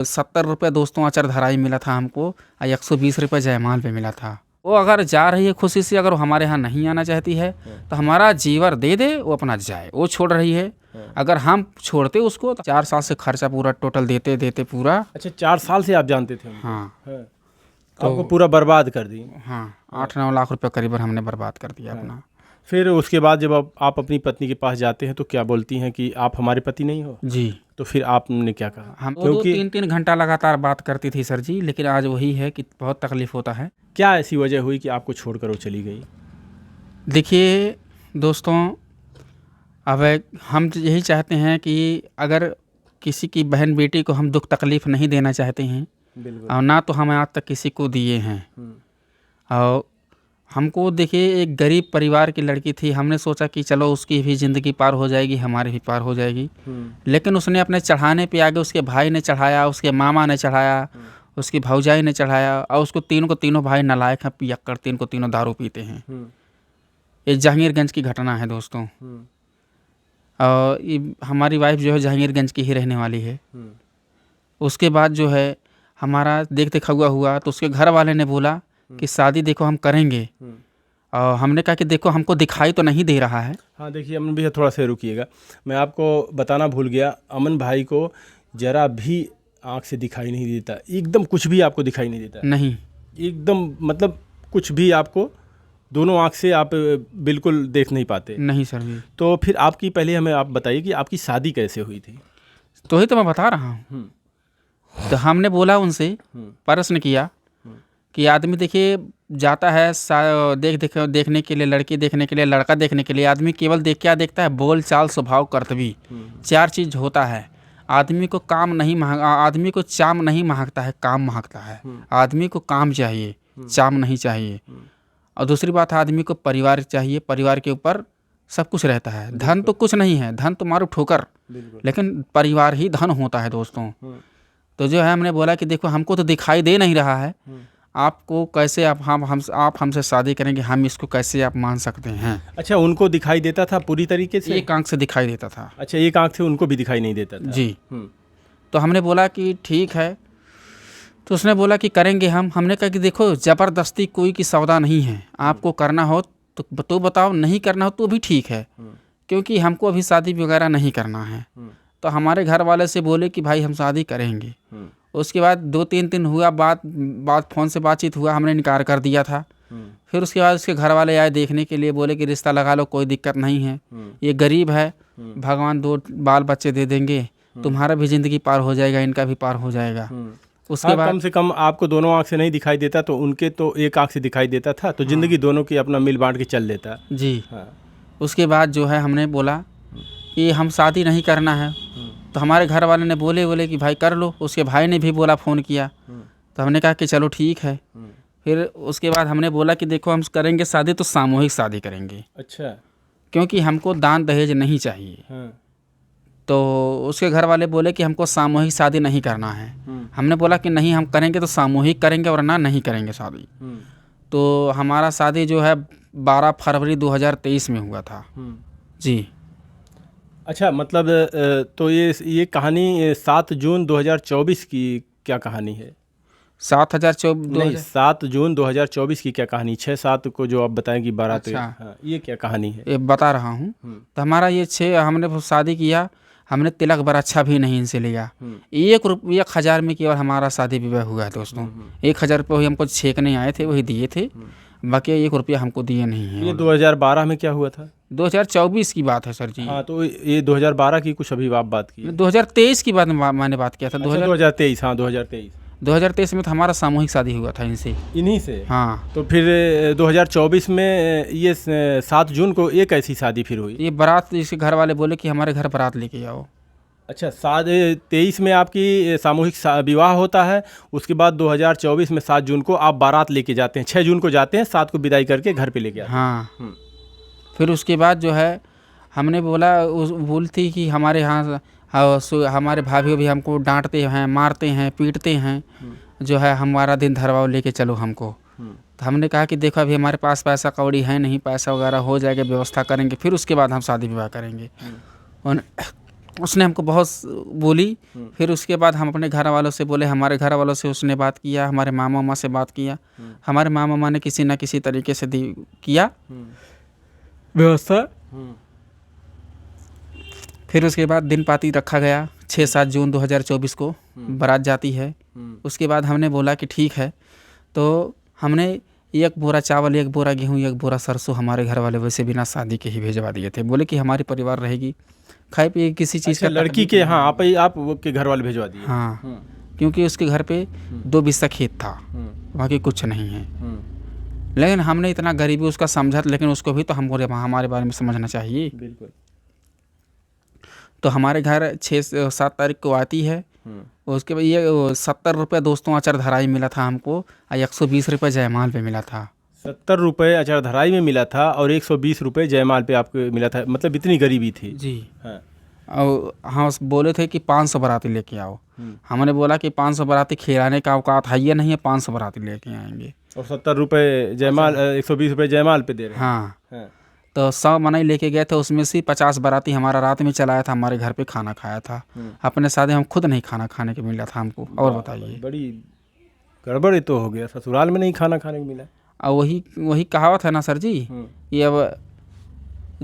₹70 दोस्तों अचर धराई मिला था हमको और ₹120 जयमाल पे मिला था। वो अगर जा रही है खुशी से, अगर वो हमारे यहाँ नहीं आना चाहती है तो हमारा जीवर दे दे, वो अपना जाए। वो छोड़ रही है, अगर हम छोड़ते उसको तो 4 साल से खर्चा पूरा टोटल देते देते पूरा। अच्छा, 4 साल से आप जानते थे उनको? हाँ, तो आपको पूरा बर्बाद कर दी। हाँ, 8-9 लाख रुपए करीबन हमने बर्बाद कर दिया अपना। फिर उसके बाद जब आप अपनी पत्नी के पास जाते हैं तो क्या बोलती हैं कि आप हमारे पति नहीं हो? जी। तो फिर आपने क्या कहा? हम 2-3 घंटा लगातार बात करती थी सर जी, लेकिन आज वही है कि बहुत तकलीफ होता है। क्या ऐसी वजह हुई कि आपको छोड़कर वो चली गई? देखिए दोस्तों, अब हम यही चाहते हैं कि अगर किसी की बहन बेटी को हम दुख तकलीफ़ नहीं देना चाहते हैं, और ना तो हम आज तक किसी को दिए हैं। और हमको देखिए, एक गरीब परिवार की लड़की थी, हमने सोचा कि चलो उसकी भी ज़िंदगी पार हो जाएगी, हमारी भी पार हो जाएगी। लेकिन उसने अपने चढ़ाने पे आगे उसके भाई ने चढ़ाया, उसके मामा ने चढ़ाया, उसकी भौजाई ने चढ़ाया, और उसको तीनों भाई नालायक हैं, पियक्कड़, तीनों दारू पीते हैं। ये जहांगीरगंज की घटना है दोस्तों। और ये हमारी वाइफ जो है जहांगीरगंज की ही रहने वाली है। उसके बाद जो है हमारा देख देखा हुआ तो उसके घर वाले ने बोला कि शादी देखो हम करेंगे। और हमने कहा कि देखो हमको दिखाई तो नहीं दे रहा है। हाँ, देखिए अमन भैया, थोड़ा सा रुकिएगा, मैं आपको बताना भूल गया, अमन भाई को जरा भी आँख से दिखाई नहीं देता, एकदम कुछ भी आपको दिखाई नहीं देता? नहीं, एकदम मतलब कुछ भी आपको, दोनों आँख से आप बिल्कुल देख नहीं पाते? नहीं सर जी। तो फिर आपकी, पहले हमें आप बताइए कि आपकी शादी कैसे हुई थी? तो ही तो मैं बता रहा हूँ। तो हमने बोला उनसे, प्रश्न किया कि आदमी देखिए जाता है देखने के लिए, लड़की देखने के लिए, लड़का देखने के लिए, आदमी केवल क्या देखता है? बोल चाल, स्वभाव, कर्तव्य, 4 चीज़ होता है। आदमी को आदमी को चाम नहीं महकता है, काम महकता है। आदमी को काम चाहिए, चाम नहीं चाहिए। और दूसरी बात है, आदमी को परिवार चाहिए, परिवार के ऊपर सब कुछ रहता है। धन तो कुछ नहीं है, धन तो मारो ठोकर, लेकिन परिवार ही धन होता है दोस्तों। तो जो है हमने बोला कि देखो हमको तो दिखाई दे नहीं रहा है, आपको कैसे आप हमसे शादी करेंगे, हम इसको कैसे आप मान सकते हैं? अच्छा, उनको दिखाई देता था पूरी तरीके से? एक आंख से दिखाई देता था। अच्छा, एक आंख से उनको भी दिखाई नहीं देता था? जी। तो हमने बोला कि ठीक है। तो उसने बोला कि करेंगे हम। हमने कहा कि देखो ज़बरदस्ती कोई की सौदा नहीं है, आपको करना हो तो बताओ, नहीं करना हो तो भी ठीक है, क्योंकि हमको अभी शादी वगैरह नहीं करना है। तो हमारे घर वाले से बोले कि भाई हम शादी करेंगे। उसके बाद 2-3 दिन हुआ, बात फ़ोन से बातचीत हुआ, हमने इनकार कर दिया था। फिर उसके बाद उसके घर वाले आए देखने के लिए, बोले कि रिश्ता लगा लो, कोई दिक्कत नहीं है, ये गरीब है, भगवान 2 बाल बच्चे दे देंगे, तुम्हारा भी ज़िंदगी पार हो जाएगा, इनका भी पार हो जाएगा। उसके बाद कम से कम आपको दोनों आँख से नहीं दिखाई देता, तो उनके तो एक आँख से दिखाई देता था, तो ज़िंदगी दोनों की अपना मिल बांट के चल लेता। जी। उसके बाद जो है हमने बोला कि हम शादी नहीं करना है। तो हमारे घर वाले ने बोले कि भाई कर लो। उसके भाई ने भी बोला, फ़ोन किया, तो हमने कहा कि चलो ठीक है। फिर उसके बाद हमने बोला कि देखो हम करेंगे शादी तो सामूहिक शादी करेंगे। अच्छा। क्योंकि हमको दान दहेज नहीं चाहिए। तो उसके घर वाले बोले कि हमको सामूहिक शादी नहीं करना है। हमने बोला कि नहीं, हम करेंगे तो सामूहिक करेंगे, वरना नहीं करेंगे शादी। तो हमारा शादी जो है 12 फरवरी 2023 में हुआ था। जी। अच्छा, मतलब तो ये कहानी 7 जून 2024 की क्या कहानी है? 7 जून 2024 की क्या कहानी? 6-7 को जो आप बताएंगी बारात। अच्छा। हाँ, ये क्या कहानी है? ये बता रहा हूँ। तो हमारा ये हमने शादी किया, हमने तिलक बरच्छा भी नहीं इनसे लिया। 1,000 में केवल हमारा शादी विवाह हुआ है दोस्तों। 1,000 रुपये हमको छेकने आए थे, वही दिए थे, बाकी 1 रुपया हमको दिए नहीं है। ये 2012 में क्या हुआ था? 2024 की बात है सर जी। हाँ, तो ये 2012 की कुछ अभी आप बात की? 2023 की बात मैंने बात किया था। 2023। हाँ, 2023 में तो हमारा सामूहिक शादी हुआ था इन्हीं से। हाँ। तो फिर 2024 में ये 7 जून को एक ऐसी शादी फिर हुई? ये बारात, इसके घर वाले बोले कि हमारे घर बारात लेके आओ। अच्छा, 23 में आपकी सामूहिक विवाह होता है, उसके बाद 2024 में 7 जून को आप बारात लेके जाते हैं, 6 जून को जाते हैं, 7 को विदाई करके घर पे लेके आते हैं। हाँ। फिर उसके बाद जो है हमने बोलती कि हमारे यहाँ हमारे भाभी भी हमको डांटते हैं, मारते हैं, पीटते हैं, जो है हमारा दिन धरवाओ लेके चलो हमको। तो हमने कहा कि देखो अभी हमारे पास पैसा कौड़ी है नहीं, पैसा वगैरह हो जाएगा, व्यवस्था करेंगे, फिर उसके बाद हम शादी विवाह करेंगे। उसने हमको बहुत बोली। फिर उसके बाद हम अपने घर वालों से बोले, हमारे घर वालों से उसने बात किया, हमारे मामा मामा से बात किया। हमारे मामा मामा ने किसी ना किसी तरीके से किया व्यवस्था। फिर उसके बाद दिन पाती रखा गया। 6-7 जून 2024 को बारात जाती है। उसके बाद हमने बोला कि ठीक है, तो हमने 1 बोरा चावल, 1 बोरा गेहूँ, 1 बोरा सरसों हमारे घर वाले वैसे बिना शादी के ही भेजवा दिए थे। बोले कि हमारी परिवार रहेगी, खाए पिए किसी चीज़ अच्छा, का लड़की के यहाँ आप के घर वाले भिजवा दिए? हाँ, क्योंकि उसके घर पे 2 बिस्सा खेत था, बाकी कुछ नहीं है। लेकिन हमने इतना गरीबी उसका समझा, लेकिन उसको भी तो हमारे बारे में समझना चाहिए। बिल्कुल। तो हमारे घर 6-7 तारीख को आती है। उसके बाद ये 70 रुपये दोस्तों अचारधाराई मिला था हमको, और 120 रुपये जयमाल पे मिला था। 70 रुपये अचारधाराई में मिला था और 120 रुपये जयमाल पे आपको मिला था, मतलब इतनी गरीबी थी जी। हाँ। और हाँ, बोले थे कि 500 बाराती लेके आओ। हमने बोला कि 500 बाराती खिलाने का औकात है ये नहीं है, 500 बाराती लेके आएंगे। और 70 रुपये जयमाल, 120 रुपये जयमाल पे दे रहे हैं। हाँ। तो 100 मनाई लेके गए थे, उसमें से 50 बाराती हमारा रात में चलाया था, हमारे घर पे खाना खाया था। अपने शादी हम खुद नहीं खाना खाने को मिला था हमको। और बताइए, बड़ी गड़बड़ तो हो गया, ससुराल में नहीं खाना खाने को मिला। और वही कहावत है ना सर जी, ये अब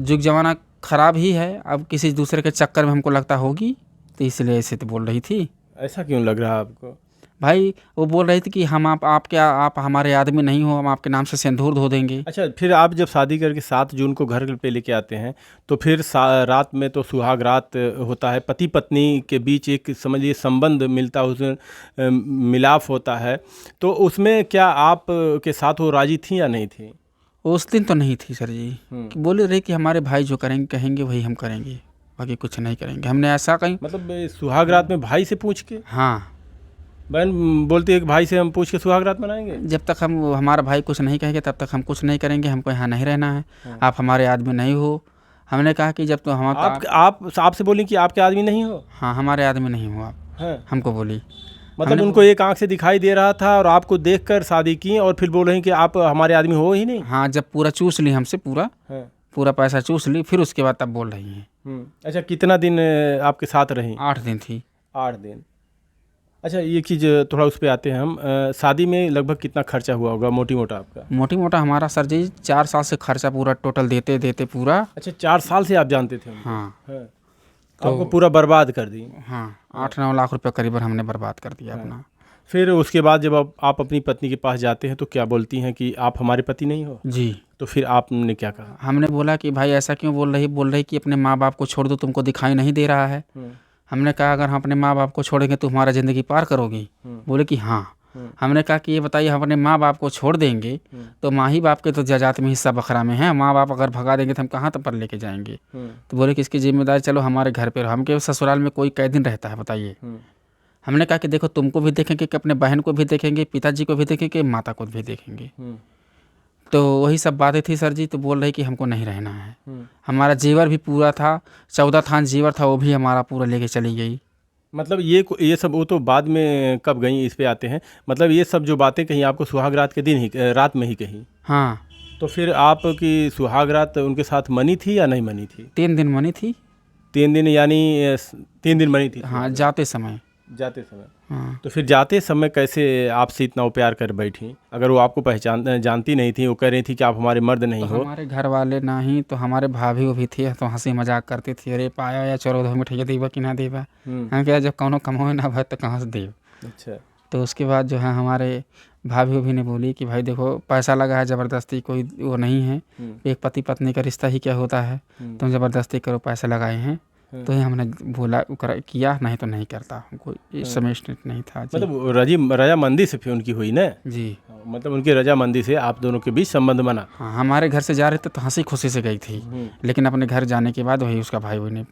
जुग जमाना खराब ही है, अब किसी दूसरे के चक्कर में हमको लगता होगी, तो इसलिए ऐसे तो बोल रही थी। ऐसा क्यों लग रहा है आपको? भाई वो बोल रही थी कि हम आप हमारे आदमी नहीं हो, हम आपके नाम से सिंदूर धो देंगे। अच्छा, फिर आप जब शादी करके 7 जून को घर पे लेके आते हैं, तो फिर रात में तो सुहाग रात होता है, पति पत्नी के बीच एक समझिए संबंध मिलता है, उसमें मिलाप होता है। तो उसमें क्या आप के साथ वो राजी थी या नहीं थी? उस दिन तो नहीं थी सर जी। बोले रहे कि हमारे भाई जो कहेंगे वही हम करेंगे, बाकी कुछ नहीं करेंगे। हमने ऐसा कहीं, मतलब सुहाग रात में भाई से पूछ के? हाँ, बहन बोलती है कि भाई से हम पूछ के सुहाग रात मनाएंगे। जब तक हमारा भाई कुछ नहीं कहेंगे तब तक हम कुछ नहीं करेंगे, हमको यहाँ नहीं रहना है। आप हमारे आदमी नहीं हो। हमने कहा कि जब तो हम आपसे बोली कि आपके आदमी नहीं हो? हाँ, हमारे आदमी नहीं हो आप। हाँ। हमको बोली, मतलब उनको एक आंख से दिखाई दे रहा था और आपको देखकर शादी की, और फिर बोल रहे हैं कि आप हमारे आदमी हो ही नहीं। हाँ, जब पूरा चूस ली हमसे, पूरा पैसा चूस ली, फिर उसके बाद तब बोल रही हैं। अच्छा, कितना दिन आपके साथ रही? 8 दिन थी। 8 दिन। अच्छा, ये चीज़ थोड़ा उस पर आते हैं हम। शादी में लगभग कितना खर्चा हुआ होगा मोटी मोटा आपका? मोटी मोटा हमारा सर जी 4 साल से खर्चा पूरा टोटल देते पूरा। अच्छा, 4 साल से आप जानते थे? हाँ। तो आपको पूरा बर्बाद कर दी? हाँ, 8-9 लाख रुपए करीबन हमने बर्बाद कर दिया अपना। फिर उसके बाद जब आप अपनी पत्नी के पास जाते हैं तो क्या बोलती हैं कि आप हमारे पति नहीं हो? जी। तो फिर आपने क्या कहा? हमने बोला कि भाई ऐसा क्यों बोल रही कि अपने माँ बाप को छोड़ दो, तुमको दिखाई नहीं दे रहा है। हमने कहा अगर हम अपने माँ बाप को छोड़ेंगे तो हमारा ज़िंदगी पार करोगी? बोले कि हाँ। हमने कहा कि ये बताइए, हम अपने माँ बाप को छोड़ देंगे तो माँ ही बाप के तो जायदाद में हिस्सा बखरा में है, माँ बाप अगर भगा देंगे तो हम कहाँ तक पर लेके जाएंगे? तो बोले कि इसकी जिम्मेदारी चलो हमारे घर पे, हमके ससुराल में कोई कै दिन रहता है बताइए? हमने कहा कि देखो तुमको भी देखेंगे, कि अपने बहन को भी देखेंगे, पिताजी को भी देखेंगे, माता को भी देखेंगे। तो वही सब बातें थी सर जी। तो बोल रही कि हमको नहीं रहना है। हमारा जेवर भी पूरा था, 14 थान जेवर था, वो भी हमारा पूरा लेके चली गई। मतलब ये सब वो तो बाद में कब गई, इस पे आते हैं। मतलब ये सब जो बातें कहीं आपको सुहाग रात के दिन ही, रात में ही कहीं? हाँ। तो फिर आपकी सुहाग रात उनके साथ मनी थी या नहीं मनी थी? 3 दिन मनी थी। 3 दिन यानी 3 दिन मनी थी? हाँ, जाते समय। हाँ। तो फिर जाते समय कैसे आपसे इतना वो प्यार कर बैठी? अगर वो आपको जानती नहीं थी, वो कह रही थी कि आप हमारे मर्द नहीं हो। हमारे घर वाले नहीं तो हमारे भाभी वो भी थे, तो हंसी मजाक करती थी, अरे पाया या चौदह मिठाइया देवा कि ना देवा। हम क्या, जब कौनो कमाओ ना भाई तो कहाँ से देव। अच्छा। तो उसके बाद जो है हमारे भाभी भी ने बोली कि भाई देखो पैसा लगा है, ज़बरदस्ती कोई वो नहीं है, एक पति पत्नी का रिश्ता ही क्या होता है, तुम ज़बरदस्ती करो, पैसे लगाए हैं तो ही हमने बोला किया, नहीं तो नहीं करता। कोई समय नहीं था। मतलब रजामंदी से फिर उनकी हुई ना? जी। मतलब उनकी रजामंदी से आप दोनों के बीच संबंध बना? हाँ, हमारे घर से जा रहे थे तो हंसी खुशी से गई थी, लेकिन अपने घर जाने के बाद वही उसका भाई ने।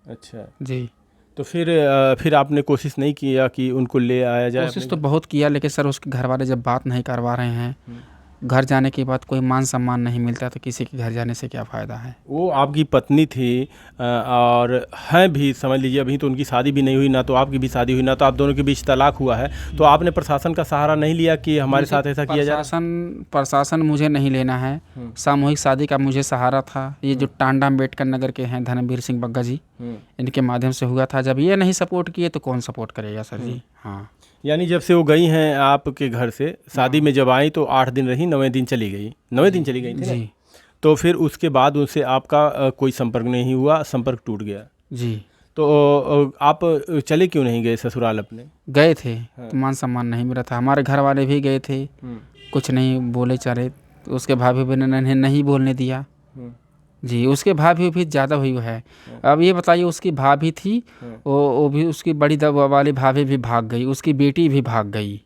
अच्छा जी। तो फिर आपने कोशिश नहीं किया कि उनको ले आया जाए? कोशिश तो बहुत किया, लेकिन सर उसके घर वाले जब बात नहीं करवा रहे हैं घर जाने के बाद कोई मान सम्मान नहीं मिलता तो किसी के घर जाने से क्या फ़ायदा है। वो आपकी पत्नी थी और हैं भी, समझ लीजिए अभी तो उनकी शादी भी नहीं हुई, ना तो आपकी भी शादी हुई, ना तो आप दोनों के बीच तलाक हुआ है, तो आपने प्रशासन का सहारा नहीं लिया कि हमारे साथ ऐसा किया जाए? प्रशासन मुझे नहीं लेना है। सामूहिक शादी का मुझे सहारा था। ये जो टांडा अम्बेडकर नगर के हैं धर्मवीर सिंह बग्गा जी, इनके माध्यम से हुआ था। जब ये नहीं सपोर्ट किए तो कौन सपोर्ट करेगा सर जी। हाँ, यानी जब से वो गई हैं आपके घर से, शादी में जब आई तो 8 दिन रही, 9वें दिन चली गई, 9वें दिन चली गई थी ना? जी। तो फिर उसके बाद उनसे आपका कोई संपर्क नहीं हुआ, संपर्क टूट गया जी। तो आप चले क्यों नहीं गए ससुराल अपने? गए थे तो मान सम्मान नहीं मिला था। हमारे घर वाले भी गए थे, कुछ नहीं बोले चारे, तो उसके भाभी भी ने नहीं बोलने दिया। जी, उसके भाभी भी ज़्यादा हुई है। अब ये बताइए, उसकी भाभी थी, वो भी उसकी बड़ी वाली भाभी भी भाग गई, उसकी बेटी भी भाग गई।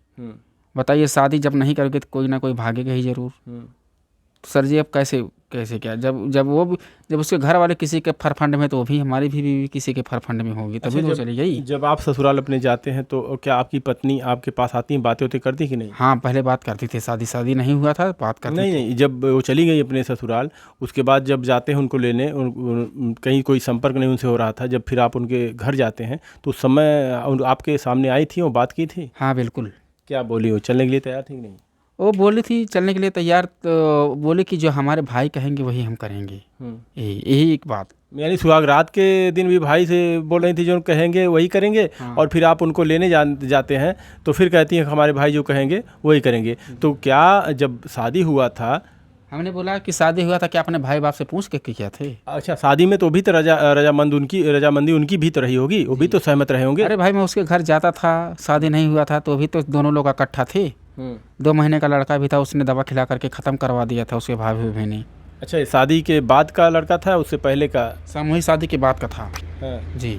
बताइए, शादी जब नहीं करोगे तो कोई ना कोई भागेगा ही ज़रूर। तो सर जी अब कैसे क्या, जब उसके घर वाले किसी के फरफंड में, तो वो भी हमारी भी बीवी किसी के फरफंड में होगी, तभी तो चली गई। जब आप ससुराल अपने जाते हैं तो क्या आपकी पत्नी आपके पास आती है, बातें होती करती कि नहीं? हाँ, पहले बात करती थी, शादी नहीं हुआ था, बात करती थी। नहीं, जब वो चली गई अपने ससुराल, उसके बाद जब जाते हैं उनको लेने, कहीं कोई संपर्क नहीं उनसे हो रहा था, जब फिर आप उनके घर जाते हैं तो उस समय आपके सामने आई थी, वो बात की थी? हाँ बिल्कुल। क्या बोली? वो चलने के लिए तैयार थी कि नहीं? वो बोली थी चलने के लिए तैयार, तो बोले कि जो हमारे भाई कहेंगे वही हम करेंगे। यही एक बात। यानी सुहागरात के दिन भी भाई से बोल रही थी जो कहेंगे वही करेंगे। हाँ। और फिर आप उनको लेने जाते हैं तो फिर कहती हैं हमारे भाई जो कहेंगे वही करेंगे। तो क्या जब शादी हुआ था, हमने बोला कि शादी हुआ था, क्या अपने भाई बाप से पूछ के किया थे? अच्छा, शादी में तो भी तो रजामंदी उनकी भी तो रही होगी, वो भी तो सहमत रहे होंगे। अरे भाई, मैं उसके घर जाता था, शादी नहीं हुआ था तो भी तो दोनों लोग इकट्ठा थे। 2 महीने का लड़का भी था, उसने दवा खिला करके ख़त्म करवा दिया था उसके भाभी ने। अच्छा, ये शादी के बाद का लड़का था, उससे पहले का? सामूहिक शादी के बाद का था। हाँ। जी।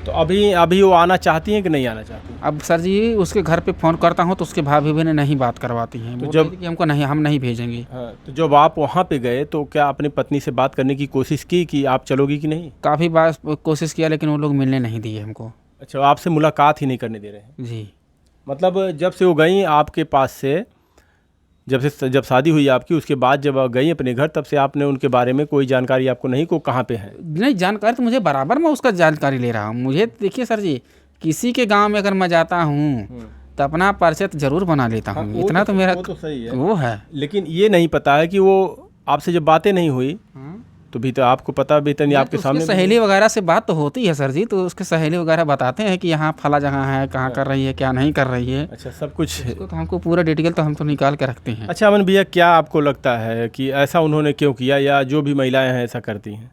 तो अभी वो आना चाहती हैं कि नहीं आना चाहती? अब सर जी उसके घर पे फ़ोन करता हूँ तो उसके भाभी ने नहीं बात करवाती हैं। तो जब कि हमको नहीं, हम नहीं भेजेंगे। हाँ, तो जब आप वहाँ पे गए तो क्या अपनी पत्नी से बात करने की कोशिश की कि आप चलोगी कि नहीं? काफ़ी बार कोशिश किया लेकिन वो लोग मिलने नहीं दिए हमको। अच्छा, आपसे मुलाकात ही नहीं करने दे रहे हैं? जी। मतलब जब से वो गई आपके पास से, जब शादी हुई आपकी, उसके बाद जब गई अपने घर, तब से आपने उनके बारे में कोई जानकारी आपको नहीं, को कहाँ पे है? नहीं, जानकारी तो मुझे बराबर, मैं उसका जानकारी ले रहा हूँ। मुझे देखिए सर जी, किसी के गांव में अगर मैं जाता हूँ तो अपना परिचय तो जरूर बना लेता हूँ। हाँ, इतना तो मेरा वो तो सही है, वो है। लेकिन ये नहीं पता है कि वो आपसे जब बातें नहीं हुई तो भी तो आपको पता भी नहीं, आपके सामने सहेली वगैरह से बात तो होती है सर जी, तो उसके सहेली वगैरह बताते हैं कि यहाँ फला जगह है, कहाँ कर रही है, क्या नहीं कर रही है। अच्छा, सब कुछ तो हमको पूरा डिटेल तो हम तो निकाल के रखते हैं। अच्छा अमन भैया, क्या आपको लगता है कि ऐसा उन्होंने क्यों किया, या जो भी महिलाएं हैं ऐसा करती हैं?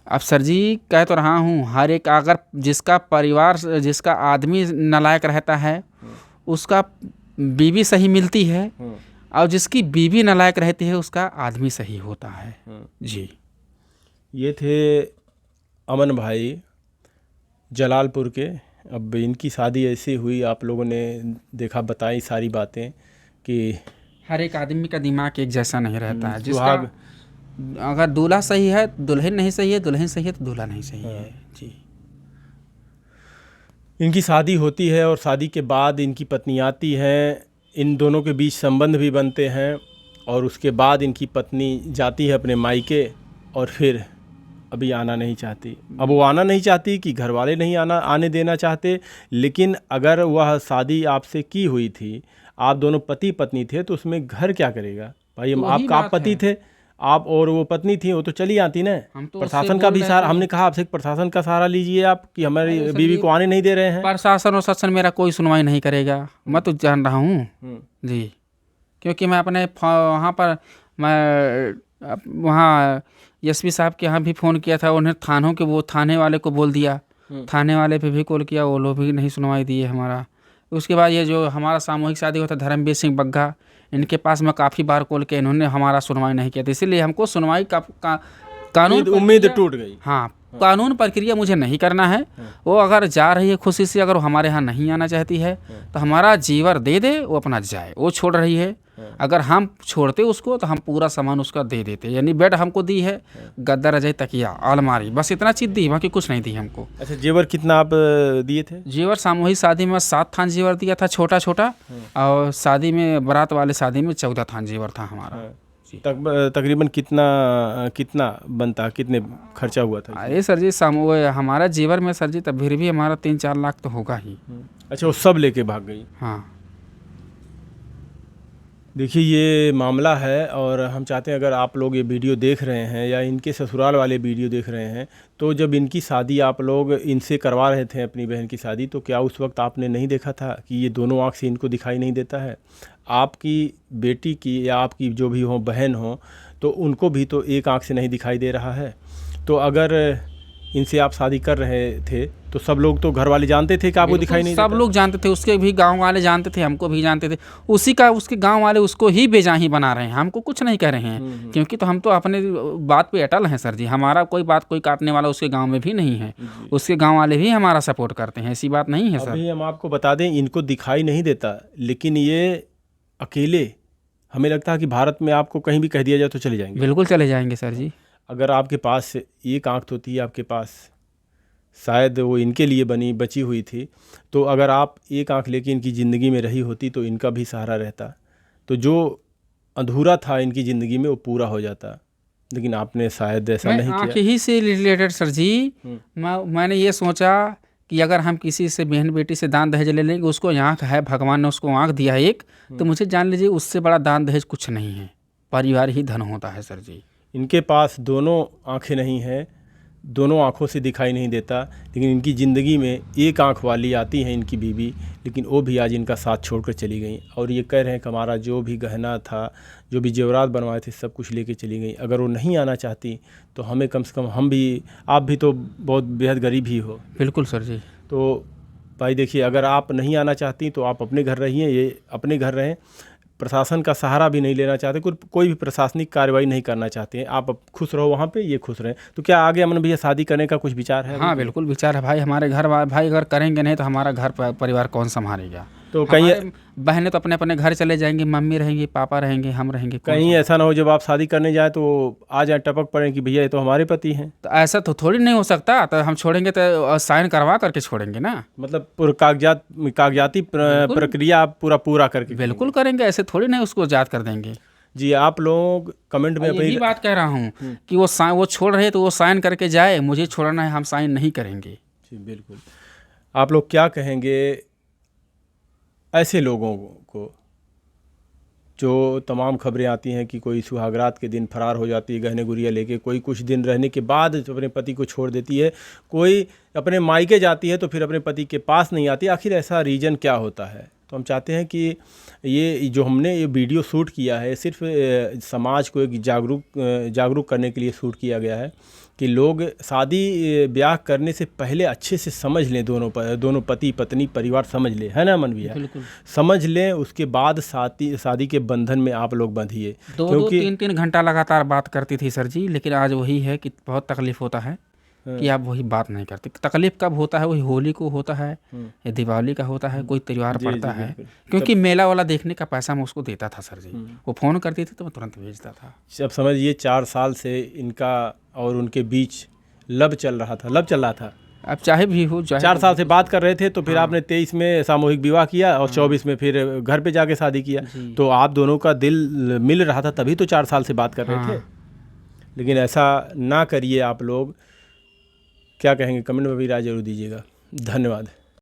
अब सर जी कह तो रहा हूँ, हर एक, अगर जिसका परिवार, जिसका आदमी नालायक रहता है उसका बीवी सही मिलती है, और जिसकी बीवी नालायक रहती है उसका आदमी सही होता है। जी। ये थे अमन भाई जलालपुर के। अब इनकी शादी ऐसी हुई, आप लोगों ने देखा, बताई सारी बातें कि हर एक आदमी का दिमाग एक जैसा नहीं रहता है। जिसका अगर दूल्हा सही है दुल्हन नहीं सही है, दुल्हन सही है तो दूल्हा नहीं सही है। जी। इनकी शादी होती है और शादी के बाद इनकी पत्नी आती है, इन दोनों के बीच संबंध भी बनते हैं, और उसके बाद इनकी पत्नी जाती है अपने मायके, और फिर अभी आना नहीं चाहती। अब वो आना नहीं चाहती कि घर वाले नहीं आने देना चाहते, लेकिन अगर वह शादी आपसे की हुई थी, आप दोनों पति पत्नी थे, तो उसमें घर क्या करेगा भाई? आप पति थे, आप और वो पत्नी थी, वो तो चली आती ना। तो प्रशासन का भी सहारा, हमने कहा आपसे प्रशासन का सहारा लीजिए आप, कि हमारी बीवी को आने नहीं दे रहे हैं। प्रशासन और शासन मेरा कोई सुनवाई नहीं करेगा, मैं तो जान रहा हूँ जी। क्योंकि मैं अपने वहाँ पर, मैं वहाँ एसपी साहब के यहाँ भी फ़ोन किया था, उन्हें थाने वाले को बोल दिया, थाने वाले पे भी कॉल किया, वो लोग भी नहीं सुनवाई दिए हमारा। उसके बाद ये जो हमारा सामूहिक शादी हुआ था धर्मवीर सिंह बग्गा, इनके पास मैं काफ़ी बार कॉल किया, इन्होंने हमारा सुनवाई नहीं किया था। इसीलिए हमको सुनवाई का कानून उम्मीद टूट गई। हाँ, कानून प्रक्रिया मुझे नहीं करना है। वो अगर जा रही है खुशी से, अगर हमारे यहाँ नहीं आना चाहती है तो हमारा जीवर दे दे, वो अपना जाए। वो छोड़ रही है, अगर हम छोड़ते उसको तो हम पूरा सामान उसका दे देते, यानी बेड हमको दी है, गद्दा रजाई तकिया अलमारी, बस इतना चीज़ दी, बाकी कुछ नहीं दी हमको। अच्छा, जेवर कितना आप दिए थे? जेवर सामूहिक शादी में 7 थान जेवर दिया था, छोटा छोटा, और शादी में बारात वाले शादी में 14 थान जेवर था हमारा। तकरीबन कितना बनता, कितने खर्चा हुआ था? अरे सर जी हमारा जेवर में सर जी तब फिर भी हमारा 3-4 लाख तो होगा ही। अच्छा, वो सब लेके भाग गई? हाँ। देखिए, ये मामला है, और हम चाहते हैं अगर आप लोग ये वीडियो देख रहे हैं या इनके ससुराल वाले वीडियो देख रहे हैं, तो जब इनकी शादी आप लोग इनसे करवा रहे थे, अपनी बहन की शादी, तो क्या उस वक्त आपने नहीं देखा था कि ये दोनों आँख से इनको दिखाई नहीं देता है? आपकी बेटी की या आपकी जो भी हो बहन हो, तो उनको भी तो एक आँख से नहीं दिखाई दे रहा है। तो अगर इनसे आप शादी कर रहे थे तो सब लोग तो घर वाले जानते थे कि आपको दिखाई नहीं देता? सब लोग जानते थे, उसके भी गांव वाले जानते थे, हमको भी जानते थे, उसके गांव वाले उसको ही बेजाही बना रहे हैं, हमको कुछ नहीं कह रहे हैं, क्योंकि तो हम तो अपने बात पे अटल हैं सर जी। हमारा कोई बात कोई काटने वाला उसके गांव में भी नहीं है, उसके गांव वाले भी हमारा सपोर्ट करते हैं, ऐसी बात नहीं है सर। अभी हम आपको बता दें, इनको दिखाई नहीं देता, लेकिन ये अकेले, हमें लगता है कि भारत में आपको कहीं भी कह दिया जाए तो चले जाएंगे। बिल्कुल चले जाएंगे सर जी। अगर आपके पास एक आँख होती है आपके पास, शायद वो इनके लिए बची हुई थी, तो अगर आप एक आँख लेके इनकी ज़िंदगी में रही होती तो इनका भी सहारा रहता, तो जो अधूरा था इनकी ज़िंदगी में वो पूरा हो जाता। लेकिन आपने शायद ऐसा नहीं किया। आँख ही से रिलेटेड सर जी, मैंने ये सोचा कि अगर हम किसी से बहन बेटी से दान दहेज ले लेंगे, उसको आँख है, भगवान ने उसको आँख दिया है एक, तो मुझे जान लीजिए उससे बड़ा दान दहेज कुछ नहीं है, परिवार ही धन होता है सर जी। इनके पास दोनों आँखें नहीं हैं, दोनों आँखों से दिखाई नहीं देता, लेकिन इनकी ज़िंदगी में एक आँख वाली आती है इनकी बीवी, लेकिन वो भी आज इनका साथ छोड़कर चली गई, और ये कह रहे हैं कि हमारा जो भी गहना था, जो भी जेवरात बनवाए थे, सब कुछ लेके चली गई। अगर वो नहीं आना चाहती तो हमें कम से कम, हम भी, आप भी तो बहुत बेहद गरीब ही हो। बिल्कुल सर जी। तो भाई देखिए, अगर आप नहीं आना चाहती तो आप अपने घर रहिए, ये अपने घर रहें, प्रशासन का सहारा भी नहीं लेना चाहते, कोई भी प्रशासनिक कार्रवाई नहीं करना चाहते हैं, आप खुश रहो वहाँ पे, ये खुश रहें। तो क्या आगे अमन भैया शादी करने का कुछ विचार है? हाँ बिल्कुल विचार है भाई, हमारे घर भाई अगर करेंगे नहीं तो हमारा घर परिवार कौन संभालेगा? तो कहीं बहनें तो अपने अपने घर चले जाएंगे, मम्मी रहेंगी, पापा रहेंगे, हम रहेंगे, कहीं ऐसा ना हो जब आप शादी करने जाए तो आ जाए टपक पड़े कि भैया ये तो हमारे पति हैं। तो ऐसा तो थोड़ी नहीं हो सकता, तो हम छोड़ेंगे तो साइन करवा करके छोड़ेंगे ना, मतलब पूरा कागजाती प्रक्रिया आप पूरा करके? बिल्कुल करेंगे, ऐसे थोड़ी नहीं उसको याद कर देंगे जी। आप लोग कमेंट में यही बात कह रहा हूँ कि वो छोड़ रहे तो वो साइन करके जाए, मुझे छोड़ना है, हम साइन नहीं करेंगे। जी बिल्कुल। आप लोग क्या कहेंगे ऐसे लोगों को जो तमाम खबरें आती हैं कि कोई सुहागरात के दिन फरार हो जाती है गहने गुड़िया लेके, कोई कुछ दिन रहने के बाद अपने पति को छोड़ देती है, कोई अपने मायके जाती है तो फिर अपने पति के पास नहीं आती, आखिर ऐसा रीज़न क्या होता है? तो हम चाहते हैं कि ये जो हमने ये वीडियो शूट किया है, सिर्फ समाज को एक जागरूक करने के लिए शूट किया गया है कि लोग शादी ब्याह करने से पहले अच्छे से समझ लें, दोनों पति पत्नी परिवार समझ लें, है ना अमन भैया? समझ लें, उसके बाद शादी के बंधन में आप लोग बंधिए। 2-3 घंटा लगातार बात करती थी सर जी, लेकिन आज वही है कि बहुत तकलीफ होता है कि आप वही बात नहीं करते। तकलीफ कब होता है? वही होली को होता है या दिवाली का होता है, कोई त्योहार पड़ता है, क्योंकि मेला वाला देखने का पैसा मैं उसको देता था सर जी, वो फ़ोन करती थी तो मैं तुरंत भेजता था। अब समझिए 4 साल से इनका और उनके बीच लब चल रहा था। अब चाहे भी हो, 4 साल से बात कर रहे थे, तो फिर आपने 23 में सामूहिक विवाह किया और 24 में फिर घर पे जाके शादी किया, तो आप दोनों का दिल मिल रहा था, तभी तो 4 साल से बात कर रहे थे। लेकिन ऐसा ना करिए आप लोग। क्या कहेंगे? कमेंट में भी राय जरूर दीजिएगा। धन्यवाद।